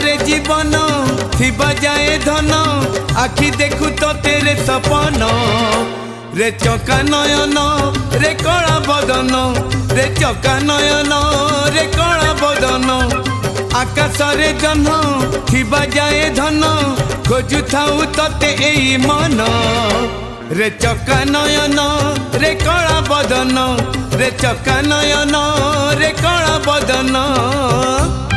रे जीवन थिबा जाए धन आखि देखु तो तेरे सपन रे चका नयन रे कला बदन रे चका नयन रे कला बदन आकाश रे जन थिबा जाए धन खोजु थाउ तते एई मन रे चका नयन रे कला बदन रे चका नयन रे कला बदन।